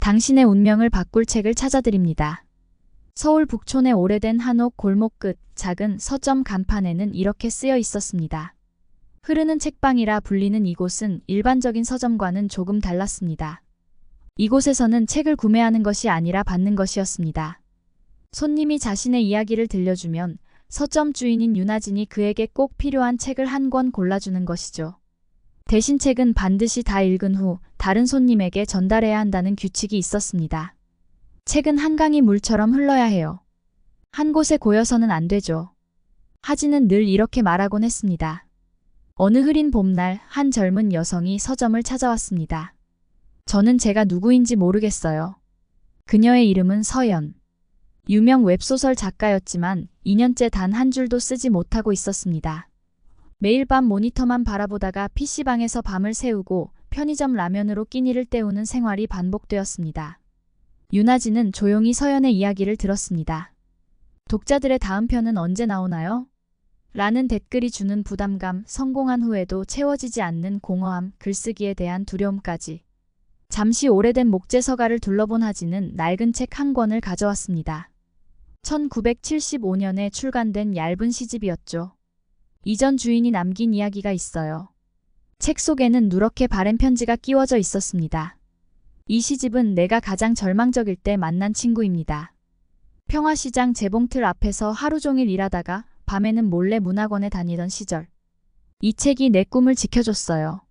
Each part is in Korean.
당신의 운명을 바꿀 책을 찾아드립니다. 서울 북촌의 오래된 한옥 골목 끝 작은 서점 간판에는 이렇게 쓰여 있었습니다. 흐르는 책방이라 불리는 이곳은 일반적인 서점과는 조금 달랐습니다. 이곳에서는 책을 구매하는 것이 아니라 받는 것이었습니다. 손님이 자신의 이야기를 들려주면 서점 주인인 윤아진이 그에게 꼭 필요한 책을 한 권 골라주는 것이죠. 대신 책은 반드시 다 읽은 후 다른 손님에게 전달해야 한다는 규칙이 있었습니다. 책은 한강이 물처럼 흘러야 해요. 한 곳에 고여서는 안 되죠. 하진은 늘 이렇게 말하곤 했습니다. 어느 흐린 봄날 한 젊은 여성이 서점을 찾아왔습니다. 저는 제가 누구인지 모르겠어요. 그녀의 이름은 서연. 유명 웹소설 작가였지만 2년째 단 한 줄도 쓰지 못하고 있었습니다. 매일 밤 모니터만 바라보다가 PC방에서 밤을 새우고 편의점 라면으로 끼니를 때우는 생활이 반복되었습니다. 윤아진은 조용히 서연의 이야기를 들었습니다. 독자들의 다음 편은 언제 나오나요? 라는 댓글이 주는 부담감, 성공한 후에도 채워지지 않는 공허함, 글쓰기에 대한 두려움까지. 잠시 오래된 목재서가를 둘러본 하진은 낡은 책 한 권을 가져왔습니다. 1975년에 출간된 얇은 시집이었죠. 이전 주인이 남긴 이야기가 있어요. 책 속에는 누렇게 바랜 편지가 끼워져 있었습니다. 이 시집은 내가 가장 절망적일 때 만난 친구입니다. 평화시장 재봉틀 앞에서 하루 종일 일하다가 밤에는 몰래 문학원에 다니던 시절. 이 책이 내 꿈을 지켜줬어요.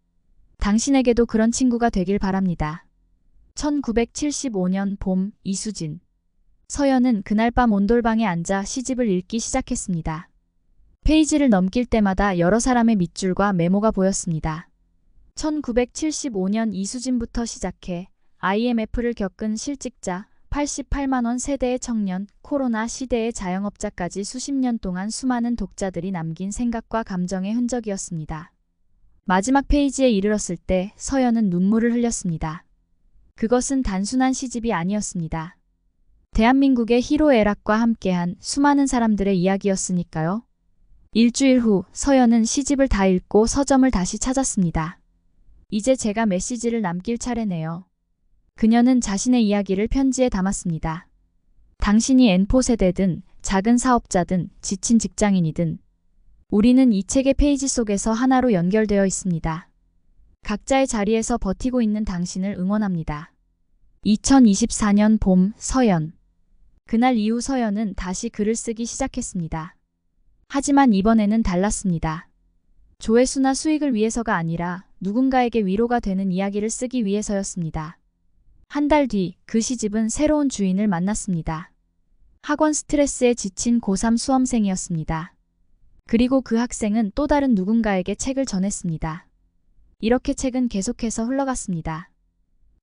당신에게도 그런 친구가 되길 바랍니다. 1975년 봄 이수진. 서연은 그날 밤 온돌방에 앉아 시집을 읽기 시작했습니다. 페이지를 넘길 때마다 여러 사람의 밑줄과 메모가 보였습니다. 1975년 이수진부터 시작해 IMF를 겪은 실직자, 88만 원 세대의 청년, 코로나 시대의 자영업자까지 수십 년 동안 수많은 독자들이 남긴 생각과 감정의 흔적이었습니다. 마지막 페이지에 이르렀을 때 서연은 눈물을 흘렸습니다. 그것은 단순한 시집이 아니었습니다. 대한민국의 희로애락과 함께한 수많은 사람들의 이야기였으니까요. 일주일 후 서연은 시집을 다 읽고 서점을 다시 찾았습니다. 이제 제가 메시지를 남길 차례네요. 그녀는 자신의 이야기를 편지에 담았습니다. 당신이 N4 세대든 작은 사업자든 지친 직장인이든 우리는 이 책의 페이지 속에서 하나로 연결되어 있습니다. 각자의 자리에서 버티고 있는 당신을 응원합니다. 2024년 봄 서연. 그날 이후 서연은 다시 글을 쓰기 시작했습니다. 하지만 이번에는 달랐습니다. 조회수나 수익을 위해서가 아니라 누군가에게 위로가 되는 이야기를 쓰기 위해서였습니다. 한 달 뒤 그 시집은 새로운 주인을 만났습니다. 학원 스트레스에 지친 고3 수험생이었습니다. 그리고 그 학생은 또 다른 누군가에게 책을 전했습니다. 이렇게 책은 계속해서 흘러갔습니다.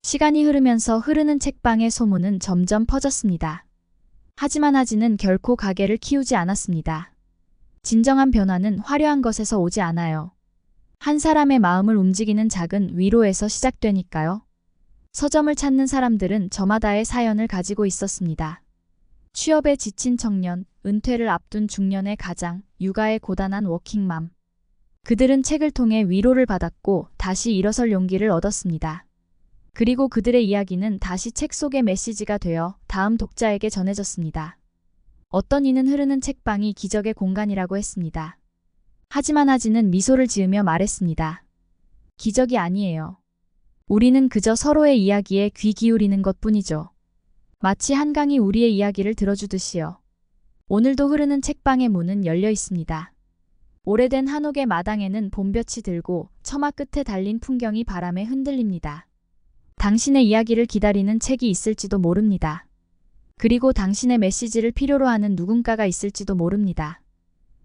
시간이 흐르면서 흐르는 책방의 소문은 점점 퍼졌습니다. 하지만 하진은 결코 가게를 키우지 않았습니다. 진정한 변화는 화려한 것에서 오지 않아요. 한 사람의 마음을 움직이는 작은 위로에서 시작되니까요. 서점을 찾는 사람들은 저마다의 사연을 가지고 있었습니다. 취업에 지친 청년, 은퇴를 앞둔 중년의 가장, 육아에 고단한 워킹맘. 그들은 책을 통해 위로를 받았고 다시 일어설 용기를 얻었습니다. 그리고 그들의 이야기는 다시 책 속의 메시지가 되어 다음 독자에게 전해졌습니다. 어떤 이는 흐르는 책방이 기적의 공간이라고 했습니다. 하지만 하진은 미소를 지으며 말했습니다. 기적이 아니에요. 우리는 그저 서로의 이야기에 귀 기울이는 것뿐이죠. 마치 한강이 우리의 이야기를 들어주듯이요. 오늘도 흐르는 책방의 문은 열려 있습니다. 오래된 한옥의 마당에는 봄볕이 들고 처마 끝에 달린 풍경이 바람에 흔들립니다. 당신의 이야기를 기다리는 책이 있을지도 모릅니다. 그리고 당신의 메시지를 필요로 하는 누군가가 있을지도 모릅니다.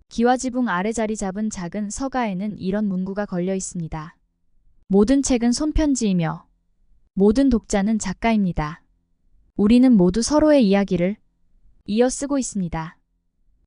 기와지붕 아래 자리 잡은 작은 서가에는 이런 문구가 걸려 있습니다. 모든 책은 손편지이며 모든 독자는 작가입니다. 우리는 모두 서로의 이야기를 이어 쓰고 있습니다.